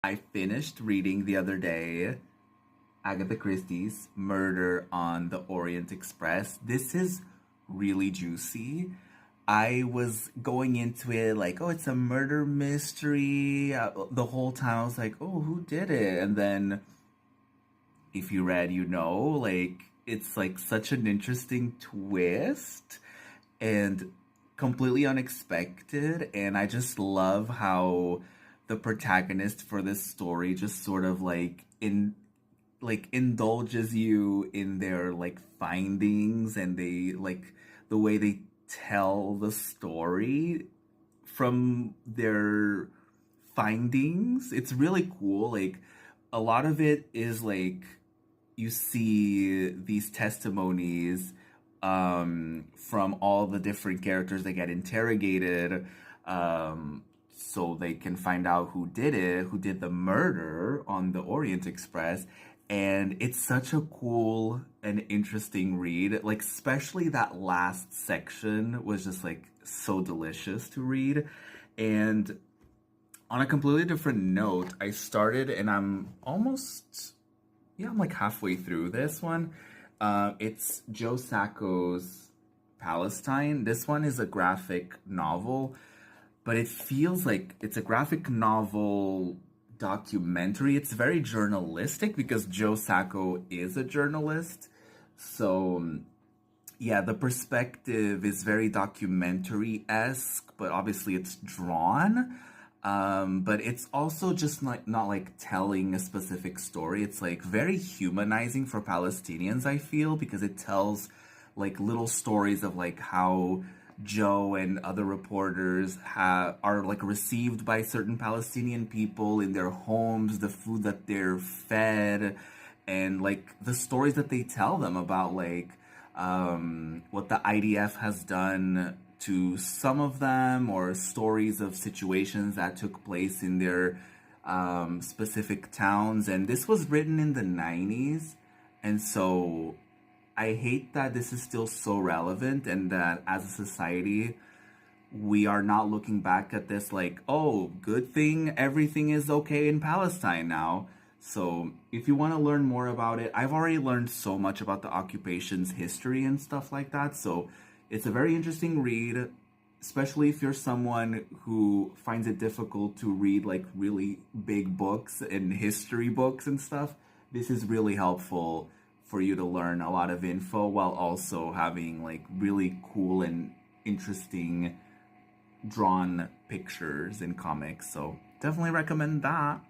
I finished reading the other day Agatha Christie's Murder on the Orient Express. This is really juicy. I was going into it like, oh, it's a murder mystery. The whole time I was like, oh, who did it? And then if you read, like it's like such an interesting twist and completely unexpected. And I just love how the protagonist for this story just sort of like indulges you in their like findings, and they like the way they tell the story from their findings. It's really cool. Like a lot of it is like you see these testimonies from all the different characters that get interrogated, so they can find out who did it, who did the murder on the Orient Express. And it's such a cool and interesting read. Like, especially that last section was just like so delicious to read. And on a completely different note, I started and I'm like halfway through this one. It's Joe Sacco's Palestine. This one is a graphic novel, but it feels like it's a graphic novel documentary. It's very journalistic because Joe Sacco is a journalist. So, yeah, the perspective is very documentary-esque, but obviously it's drawn. But it's also just not like telling a specific story. It's like very humanizing for Palestinians, I feel, because it tells like little stories of like how Joe and other reporters are like received by certain Palestinian people in their homes, the food that they're fed, and like the stories that they tell them about like what the IDF has done to some of them, or stories of situations that took place in their specific towns. And this was written in the 90s, and so I hate that this is still so relevant, and that as a society, we are not looking back at this like, oh, good thing everything is okay in Palestine now. So, if you want to learn more about it, I've already learned so much about the occupation's history and stuff like that. So, it's a very interesting read, especially if you're someone who finds it difficult to read like really big books and history books and stuff. This is really helpful for you to learn a lot of info while also having like really cool and interesting drawn pictures and comics. So definitely recommend that.